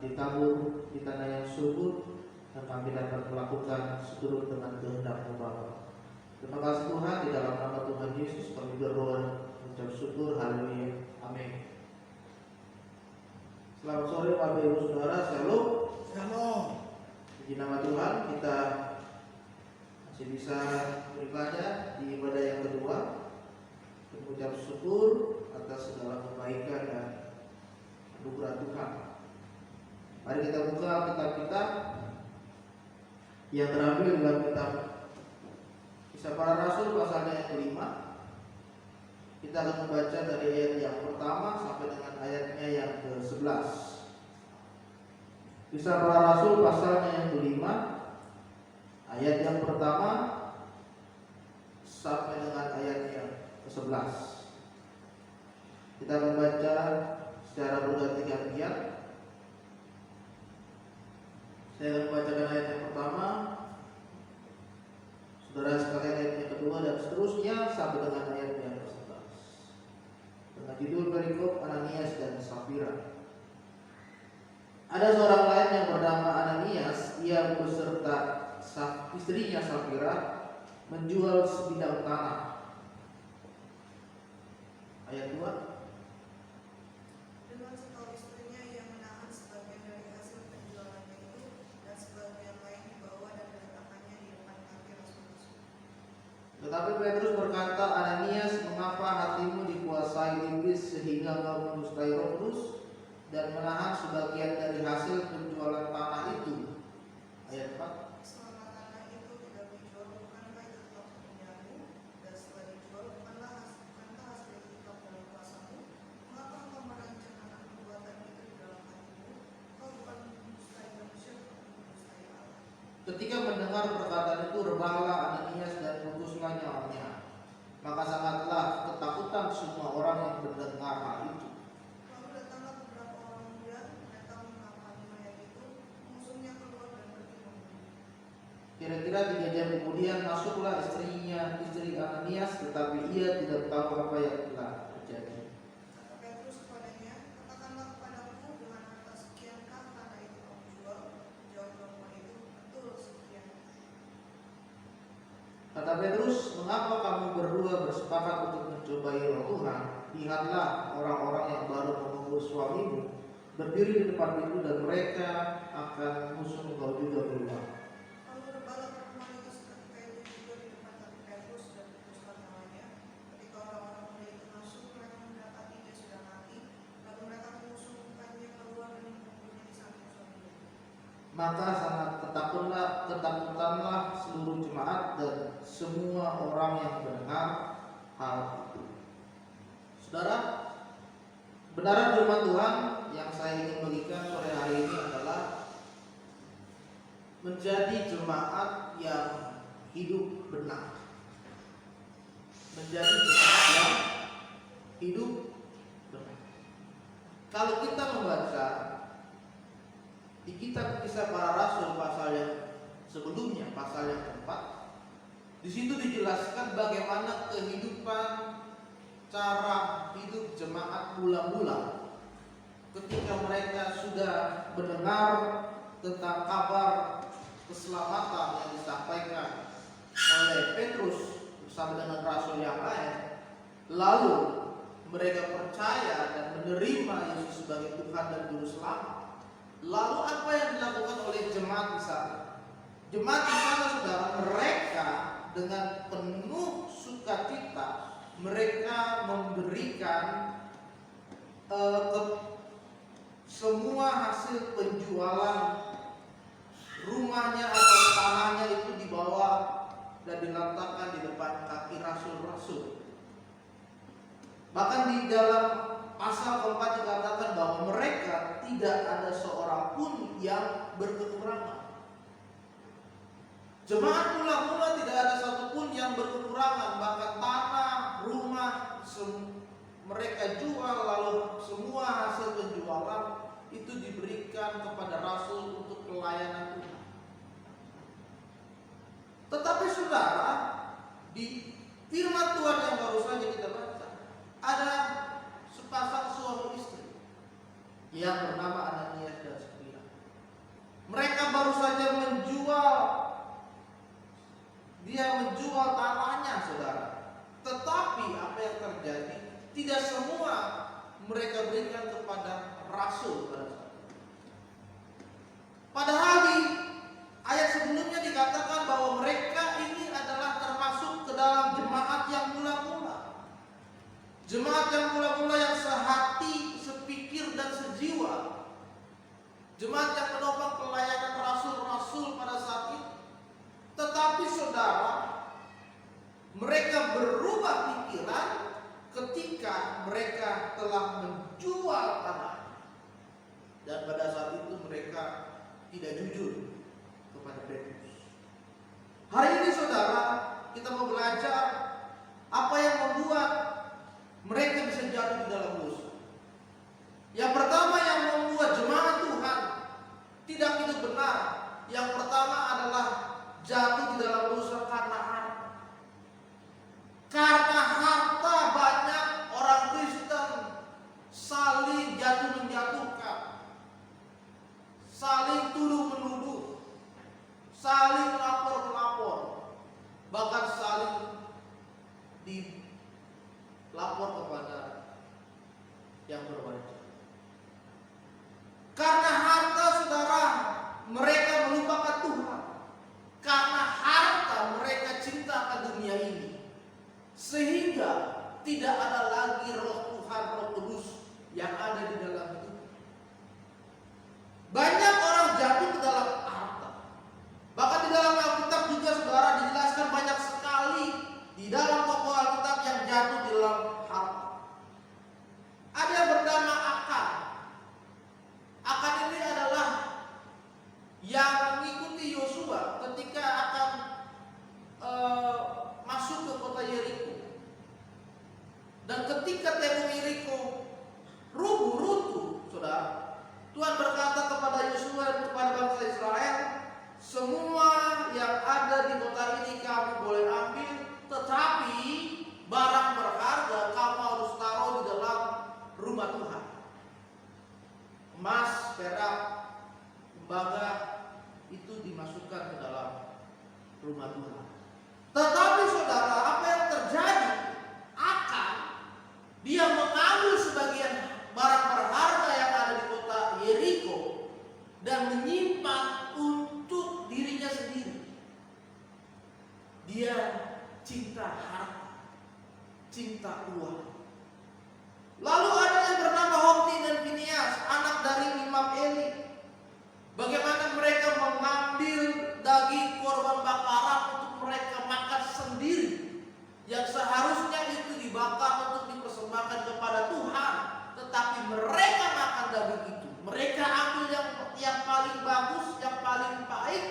ditabur di tanah yang subur, dan kami dapat melakukan seturut dengan kehendak-Mu Bapa. Terima kasih Tuhan, di dalam nama Tuhan Yesus kami berdoa mengucap syukur. Haleluya. Amin. Selamat sore Bapak Ibu Saudara. Shalom. Shalom. Di nama Tuhan kita masih bisa beribadah di ibadah yang kedua, mengucap syukur atas segala kebaikan dan anugerah Tuhan. Mari kita buka kitab kita yang terambil dalam kitab Kisah Para Rasul pasalnya yang kelima. Kita akan membaca dari ayat yang pertama sampai dengan ayatnya yang ke-11. Kisah Para Rasul pasalnya yang kelima, ayat yang pertama sampai dengan ayat yang ke-11. Kita membaca secara berganti-gantian. Saya akan membacakan ayat yang pertama, saudara sekalian ayat yang kedua, dan seterusnya sampai dengan ayat yang ke-11. Dengan judul perikop Ananias dan Safira. Ada seorang lain yang bernama Ananias, ia beserta istrinya Safira menjual sebidang tanah. Ayat 2. Dengan setahu istrinya ia menahan sebagian dari hasil penjualannya itu, dan sebagian lain dibawa dan diletakkannya di depan kaki Rasul-rasul. Tetapi Petrus berkata, Ananias, mengapa hatimu dikuasai iblis sehingga kau mendustai Roh Kudus dan menahan sebagian dari hasil penjualan tanah itu? Ayat 4. Selama tanah itu tidak dijual, bukankah itu tetap punyamu? Dan setelah dijual, bukankah hasil itu tetap dalam kuasamu? Mengapa engkau merencanakan perbuatan itu di dalam hatimu? Kau bukan mendustai manusia, tetapi mendustai Allah. Ketika mendengar perkataan itu, rebahlah Ananias dan putuslah nyawanya. Maka sangatlah ketakutan semua orang yang mendengar hal itu. Lalu datanglah beberapa orang muda, mereka mengamati mayat itu, mengusungnya keluar dan pergi membunuh. Kira-kira 3 jam kemudian masuklah istri Ananias, tetapi ia tidak tahu apa yang telah terjadi. Kata Petrus kepadanya, katakanlah kepadaku, dengan harta sekiankah tanah itu kamu jual? Jawab perempuan itu, betul sekian. Kata Petrus, mengapa kamu berdua bersepakat untuk mencobai Roh Tuhan? Lihatlah, orang-orang yang baru mengubur suamimu berdiri di depan pintu, dan mereka akan mengusung engkau juga keluar. Lalu rebahlah perempuan itu seketika itu juga di depan kaki Petrus dan putuslah nyawanya. Ketika orang-orang muda itu masuk, mereka mendapati dia sudah mati. Lalu mereka mengusungkannya keluar dan membunuhnya di samping suaminya. Maka sangat ketakutanlah seluruh jemaat dan semua orang yang mendengar hal itu. Saudara, benaran firman Tuhan yang saya ingin bagikan sore hari ini adalah menjadi jemaat yang hidup benar. Menjadi jemaat yang hidup benar. Kalau kita membaca di kitab Kisah Para Rasul pasal yang sebelumnya, pasal yang keempat, di situ dijelaskan bagaimana kehidupan, cara hidup jemaat mula-mula ketika mereka sudah mendengar tentang kabar keselamatan yang disampaikan oleh Petrus bersama dengan rasul yang lain, lalu mereka percaya dan menerima Yesus sebagai Tuhan dan Juru Selamat. Lalu apa yang dilakukan oleh jemaat di sana? Jemaat di sana, saudara, mereka dengan penuh sukacita mereka memberikan semua hasil penjualan rumahnya atau tanahnya itu dibawa dan diletakkan di depan kaki rasul-rasul. Bahkan di dalam pasal keempat dikatakan bahwa mereka tidak ada seorang pun yang berkekurangan. Jemaat mula-mula tidak ada satupun yang berkekurangan, bahkan tanah, rumah mereka jual, lalu semua hasil penjualan itu diberikan kepada rasul untuk pelayanan Tuhan. Tetapi saudara, di firman Tuhan yang baru saja kita baca, ada sepasang suami istri yang bernama Ananias dan Safira. jemaat yang menopang pelayanan rasul-rasul pada saat itu. Tetapi saudara, mereka berubah pikiran ketika mereka telah menjual tanah. Dan pada saat itu mereka tidak jujur kepada Petrus. Hari ini saudara, kita mau belajar apa yang membuat mereka bisa jatuh di dalam dosa. Yang pertama yang membuat jemaat Tuhan tidak hidup benar, yang pertama adalah jatuh di dalam dosa karena harta. Karena harta banyak orang Kristen saling jatuh menjatuhkan, saling tuduh menuduh, saling lapor melapor, bahkan saling dilapor kepada yang berwajib. Karena harta saudara, mereka melupakan Tuhan. Karena harta mereka cinta akan dunia ini, sehingga tidak ada lagi roh Tuhan, roh kudus yang ada di dalam hidup. Banyak orang jatuh ke dalam harta. Bahkan di dalam Alkitab juga saudara dijelaskan banyak sekali di dalam tokoh Alkitab yang jatuh di dalam harta. Ada yang bernama Akan. Akan ini adalah yang mengikuti Yosua ketika akan masuk ke kota Yeriko. Dan ketika tembok Yeriko runtuh, saudara, Tuhan berkata kepada Yosua dan kepada bangsa Israel, semua yang ada di kota ini kamu boleh ambil, tetapi barang berharga kamu harus taruh di dalam rumah Tuhan. Emas, perak, tembaga itu dimasukkan ke dalam rumah Tuhan. Tetapi saudara, apa yang terjadi? Akan dia mengambil sebagian barang berharga yang ada di kota Yeriko dan menyimpan untuk dirinya sendiri. Dia cinta harta, cinta uang. Lalu ada yang bernama Hofni dan Finehas, anak dari Imam Eli. Bagaimana mereka mengambil daging korban bakaran untuk mereka makan sendiri, yang seharusnya itu dibakar untuk dipersembahkan kepada Tuhan, tetapi mereka makan daging itu. Mereka ambil yang paling bagus, yang paling baik,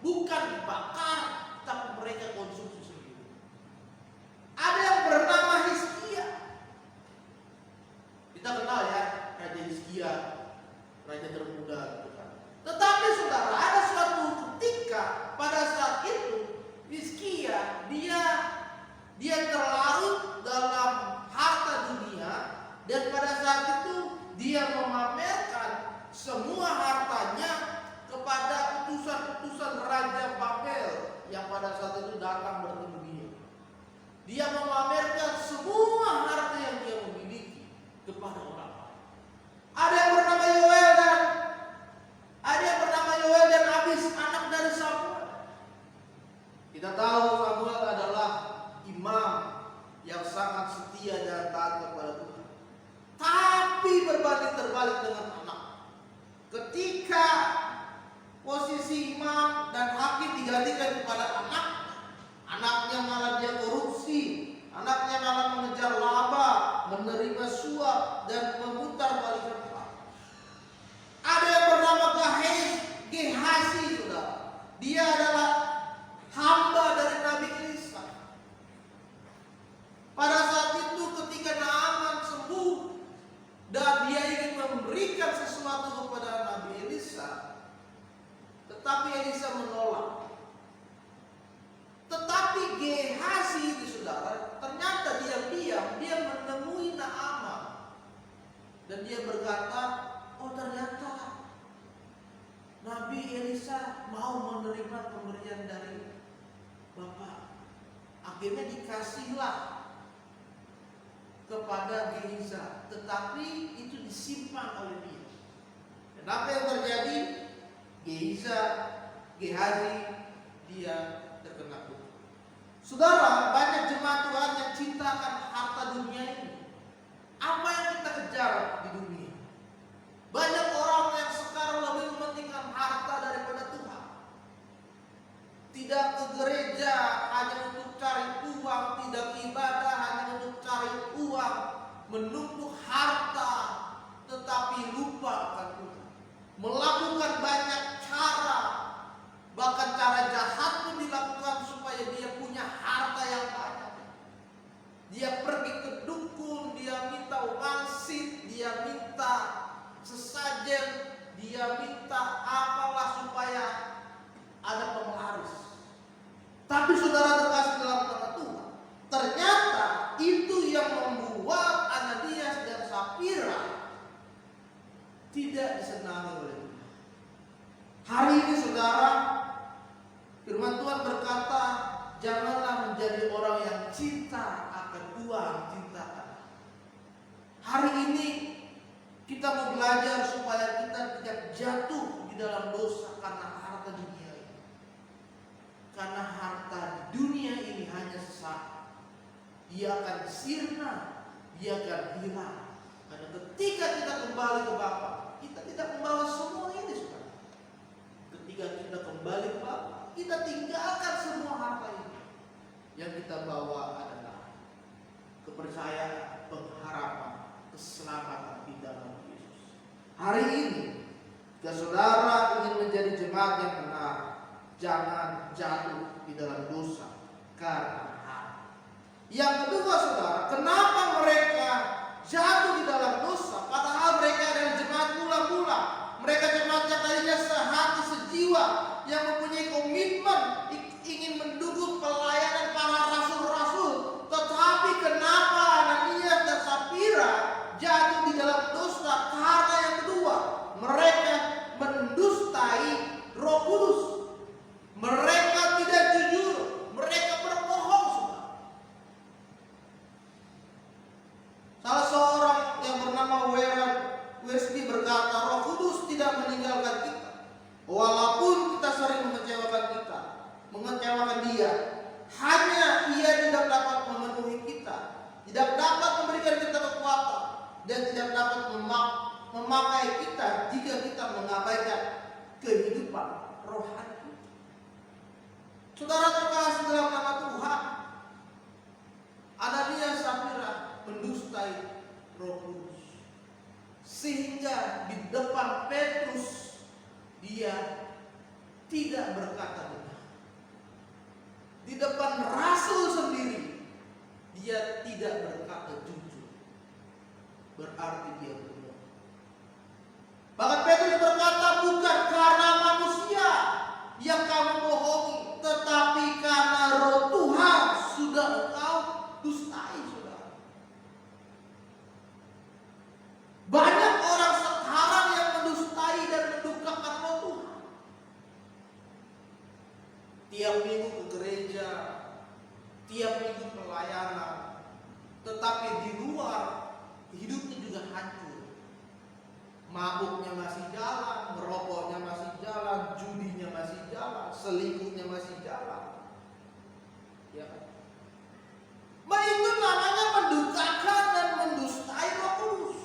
bukan dibakar, tapi mereka konsumsi sendiri. Ada yang bernama Hizkia. Kita kenal ya, Raja Hizkia, raja termuda gitu kan. Tetapi saudara, ada suatu ketika pada saat itu Hizkia dia terlarut dalam harta dunia, dan pada saat itu dia memamerkan semua hartanya kepada utusan-utusan Raja Babel yang pada saat itu datang bertemu dia. Dia memamerkan semua harta yang dia memiliki kepada orang. Ada yang bernama Yoel dan Abis, anak dari Samuel. Kita tahu Samuel adalah imam yang sangat setia dan taat kepada Tuhan. Tapi berbanding terbalik dengan anak. Ketika posisi imam dan hakim digantikan kepada anak, anaknya malah dia korupsi, anaknya malah mengejar laba, menerima suap dan memutar balikan hak. Ada yang bernama Gehazi, saudara. Dia adalah hamba dari Nabi Elisa. Pada saat itu ketika Naaman sembuh dan dia ingin memberikan sesuatu kepada Nabi Elisa, tetapi Elisa menolak. Tetapi Gehazi itu saudara, ternyata diam-diam dia menemui Naaman dan dia berkata, oh ternyata Nabi Elisa mau menerima pemberian dari Bapak. Akhirnya dikasihlah kepada Gehazi, tetapi itu disimpan oleh dia. Dan apa yang terjadi? Gehazi dia terkena hukum. Saudara, banyak jemaat Tuhan yang cinta akan harta dunia ini. Apa yang kita kejar di dunia? Banyak orang yang sekarang lebih Hari ini saudara, firman Tuhan berkata, janganlah menjadi orang yang cinta akan uang, cinta akan. Hari ini kita mau belajar supaya kita tidak jatuh di dalam dosa karena harta dunia ini. Karena harta di dunia ini hanya sesaat. Dia akan sirna, dia akan hilang. Karena ketika kita kembali ke Bapa, kita tidak membawa semua ini, saudara. Ketika kita kembali ke Bapa, kita tinggalkan semua harta ini. Yang kita bawa adalah kepercayaan, pengharapan, keselamatan di dalam Yesus. Hari ini, jika saudara ingin menjadi jemaat yang benar, jangan jatuh di dalam dosa karena harta. Yang kedua, saudara, kenapa mereka jatuh di dalam dosa? Padahal mereka adalah jemaat mula-mula. Mereka jemaat yang tadinya sehati sejiwa, yang mempunyai komitmen ingin mendukung pelayanan para rasul-rasul. Tetapi kenapa Ananias dan Safira jatuh di dalam dosa? Karena yang kedua, mereka mendustai Roh Kudus. Mereka tidak jujur, mereka berbohong, saudara. Salah seorang yang bernama Wesley berkata, Roh Kudus tidak meninggalkan kita. Walaupun kita sering mengecewakan dia, hanya ia tidak dapat memenuhi kita, tidak dapat memberikan kita kekuatan, dan tidak dapat memakai kita jika kita mengabaikan kehidupan rohani. Saudara terkasih dalam nama Tuhan, Ananias Safira mendustai Roh Kudus, sehingga di depan Petrus dia tidak berkata benar. Di depan rasul sendiri dia tidak berkata jujur. Berarti dia bohong. Bahkan Petrus berkata, bukan karena manusia yang kamu bohongi, tetapi karena Roh Tuhan sudah engkau dustai, saudara. Banyak orang sekarang yang mendustai dan mendukakan Roh Tuhan. Tiap minggu ke gereja, tiap minggu pelayanan, tetapi di luar hidupnya juga hancur. Mabuknya masih jalan, merokoknya masih jalan, judinya masih jalan, selingkuhnya masih jalan. Ya kan? Itu namanya mendukakan dan mendustai Roh Kudus.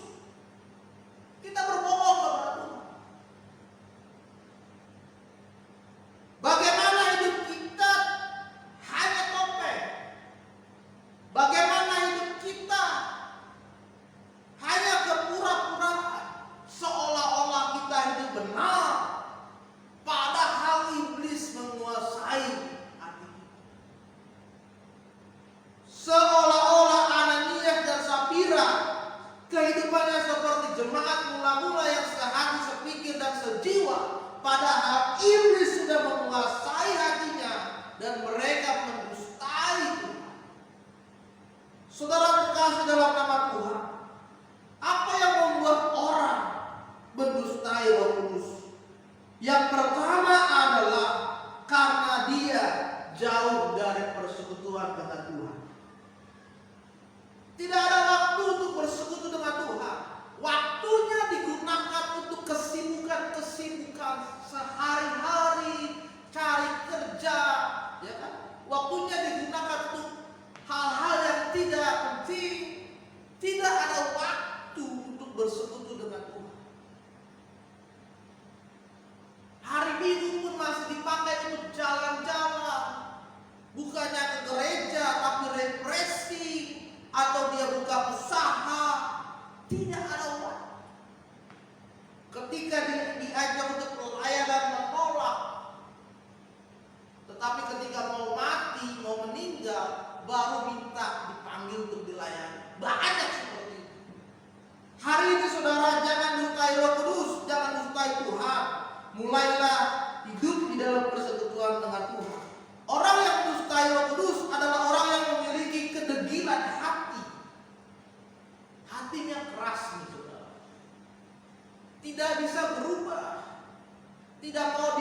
Kita berbohong kepada Tuhan. Bagaimana hidup kita hanya topeng? Bagaimana hidup kita hanya kepura-puraan, seolah-olah kita hidup benar, padahal iblis menguasai hati kita. Seolah-olah Ananias dan Safira kehidupannya seperti jemaat mula-mula yang sehati, sepikir dan sejiwa, padahal iblis sudah menguasai hatinya dan mereka mendustai Tuhan. Saudara terkasih dalam nama Tuhan, apa yang membuat orang mendustai Roh Kudus? Yang pertama adalah karena dia jauh dari persekutuan dengan Tuhan. Tidak ada waktu untuk bersekutu dengan Tuhan. Waktunya digunakan untuk kesibukan-kesibukan sehari-hari, cari kerja, ya kan? Waktunya digunakan untuk hal-hal yang tidak penting. Tidak ada waktu untuk bersekutu dengan Tuhan. Hari Minggu pun masih dipakai untuk jalan-jalan. Bukannya ke gereja, tapi refreshing, atau dia buka usaha. Tidak ada waktu. Ketika diajak untuk pelayanan menolak. Tetapi ketika mau mati, mau meninggal, baru minta dipanggil untuk dilayani. Banyak seperti itu. Hari ini saudara, jangan dustai Roh Kudus, jangan dustai Tuhan. Mulailah hidup di dalam persekutuan dengan Tuhan. Orang yang mendustai Roh Kudus adalah orang yang memiliki kedegilan hati. Hatinya keras nih saudara. Tidak bisa berubah. Tidak mau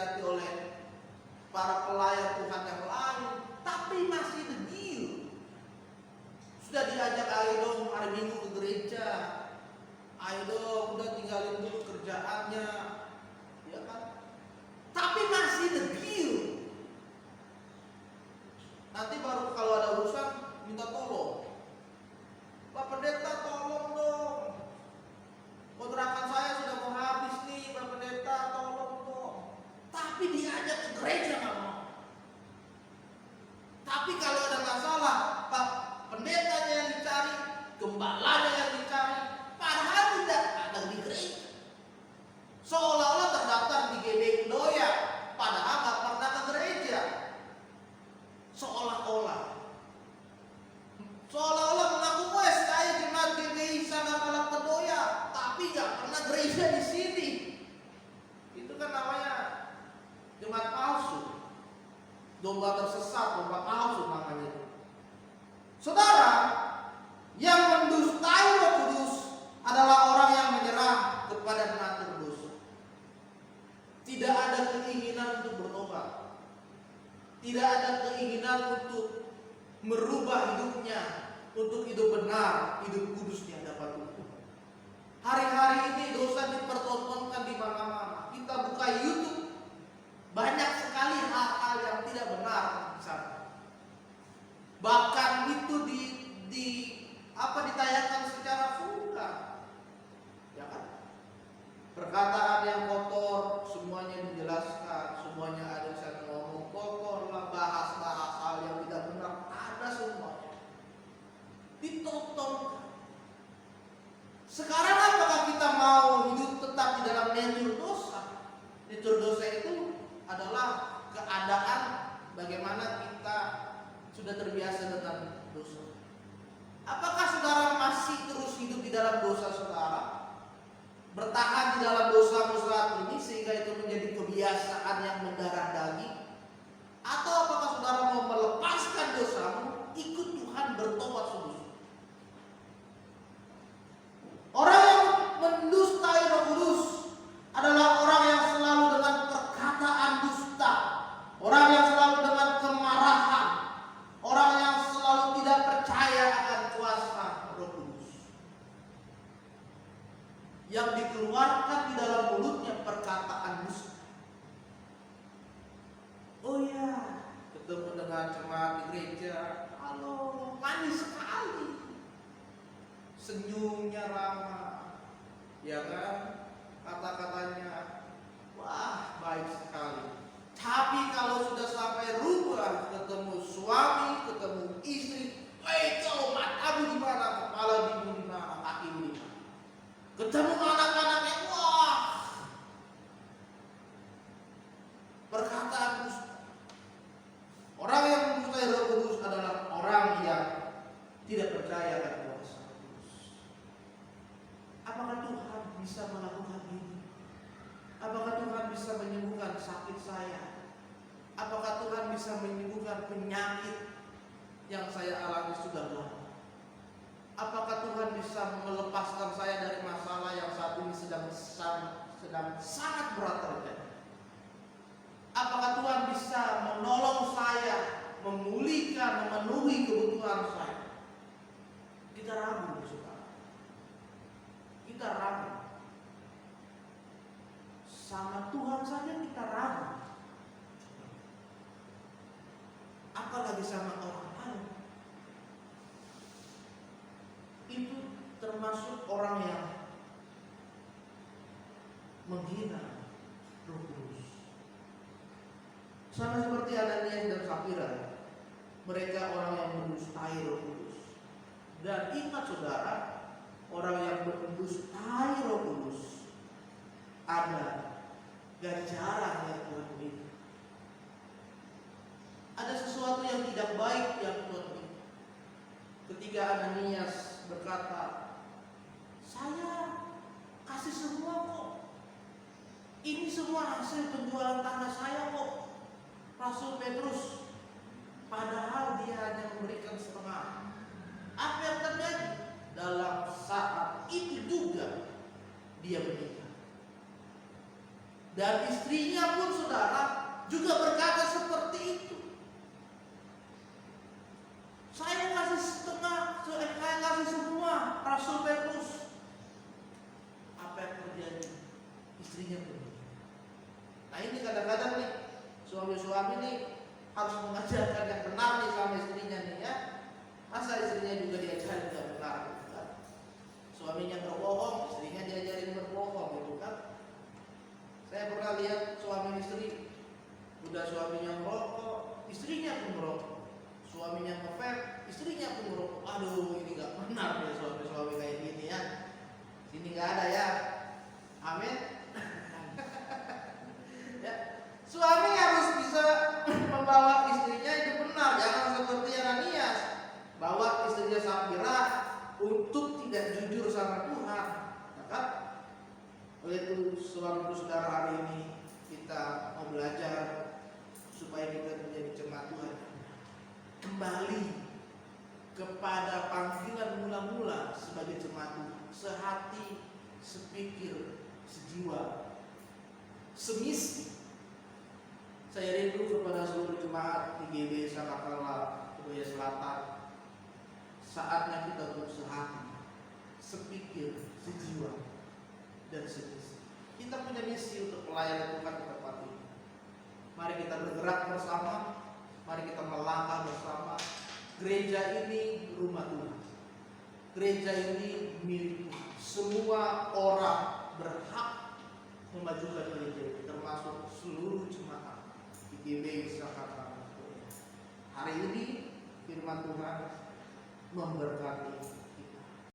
diberkati oleh para pelayan Tuhan yang lain, tapi masih degil. Sudah diajak, ayo dong hari Minggu ke gereja, ayo dong udah tinggalin dulu kerjaannya, ya kan? Tapi masih degil. Nanti baru kalau ada urusan minta tolong. Pak Pendeta tolong dong, kontrakan saya sudah mau habis nih, Pak Pendeta tolong dong. Tapi diajak ke gereja nggak mau. Tapi kalau ada masalah, Pak Pendetanya yang dicari, gembalanya yang dicari, padahal tidak ada di gereja. Seolah-olah terdaftar di GBI Doya, padahal nggak pernah ke gereja. Seolah-olah mengaku, wes saya jemaat GBI Sangga Malak Kedoya, tapi nggak pernah gereja di sini. Itu kan namanya jemaat palsu, domba tersesat, domba palsu namanya. Saudara, yang mendustai Roh Kudus adalah orang yang menyerah kepada natur dosa. Tidak ada keinginan untuk bertobat, tidak ada keinginan untuk merubah hidupnya, untuk hidup benar, hidup kudus di hadapan Tuhan. Hari-hari ini dosa dipertontonkan di mana-mana. Kita buka YouTube, banyak sekali hal-hal yang tidak benar di sana. Bahkan itu ditayangkan secara vulgar, ya kan? Perkataan yang kotor semuanya dijelaskan, semuanya ada di sana, ngomong kotor lah, bahas hal yang tidak benar, ada semuanya ditonton. Sekarang apakah kita mau hidup tetap di dalam natur dosa? Natur dosa itu adalah keadaan bagaimana kita sudah terbiasa dengan dosa. Apakah saudara masih terus hidup di dalam dosa saudara? Bertahan di dalam dosamu saat ini sehingga itu menjadi kebiasaan yang mendarah daging? Atau apakah saudara mau melepaskan dosamu, ikut Tuhan, bertobat sungguh? Orang yang mendustai Roh Kudus adalah orang yang selalu dengan perkataan dusta, orang yang selalu dengan kemarahan, orang yang selalu tidak percaya akan kuasa Roh Kudus. Yang dikeluarkan di dalam mulutnya perkataan dusta. Oh ya, ketemu dengan jemaat di gereja, halo, manis sekali, senyumnya ramah, ya kan, kata-katanya, wah baik sekali. Tapi kalau sudah sampai rumah, ketemu suami, ketemu istri, kau matamu di mana, kepala di mana, kakimu di mana, ketemu anak-anaknya, wah, perkataan dusta. Orang yang mendustai Roh Kudus adalah orang yang tidak percaya akan kuasa Roh Kudus. Apakah Tuhan bisa melakukan ini? Apakah Tuhan bisa menyembuhkan sakit saya? Apakah Tuhan bisa menyembuhkan penyakit yang saya alami sudah lama? Apakah Tuhan bisa melepaskan saya dari masalah yang saat ini sedang sangat berat terjadi? Apakah Tuhan bisa menolong saya, memulihkan, memenuhi kebutuhan saya? Kita ragu, saudara. Kita ragu. Sama Tuhan saja kita ragu, apalagi sama orang lain. Itu termasuk orang yang menghina Roh Kudus. Sama seperti Ananias dan Safira, mereka orang yang mendustai Roh Kudus. Dan ingat saudara, orang yang mendustai Roh Kudus ada ganjaran yang Tuhan beri. Ada sesuatu yang tidak baik yang Tuhan beri. Ketika Ananias berkata, saya kasih semua kok, ini semua hasil penjualan tanah saya kok. Rasul Petrus, padahal dia hanya memberikan setengah. Apa yang terjadi? Dalam saat itu juga dia menikah. Dan istrinya pun saudara juga berkata seperti itu. Saya kasih setengah, saya kasih semua. Rasul Petrus, apa yang terjadi? Istrinya pergi. Nah ini kadang-kadang nih suami-suami nih harus mengajarkan yang benar nih sama istrinya nih ya. Masa istrinya juga diajarin yang benar gitu kan? Suaminya berbohong, istrinya diajarin berbohong gitu kan? Saya pernah lihat suami istri, udah suaminya merokok, istrinya pun merokok. Suaminya nge-vape, istrinya pun merokok. Aduh, ini gak benar ya suami-suami kayak gini ya. Sini gak ada ya. Amin. Ya. Suami harus bisa membawa istrinya itu benar, jangan seperti Ananias bawa istrinya Safira untuk tidak jujur sama Tuhan. Ya kan? Oleh itu, saudara hari ini kita mau belajar supaya kita menjadi jemaat Tuhan, kembali kepada panggilan mula-mula sebagai jemaat Tuhan, sehati, sepikir, sejiwa, semisi. Saya rindu kepada seluruh jemaat IGB Sakakala Kedoya Selatan. Saatnya kita untuk sehati, sepikir, sejiwa, dan semisi. Kita punya misi untuk pelayanan Tuhan di tempat ini. Mari kita bergerak bersama, mari kita melangkah bersama. Gereja ini rumah Tuhan. Gereja ini milik Tuhan. Semua orang berhak memajukan gereja ini, termasuk seluruh jemaat IGB Sakakala. Hari ini firman Tuhan memberkati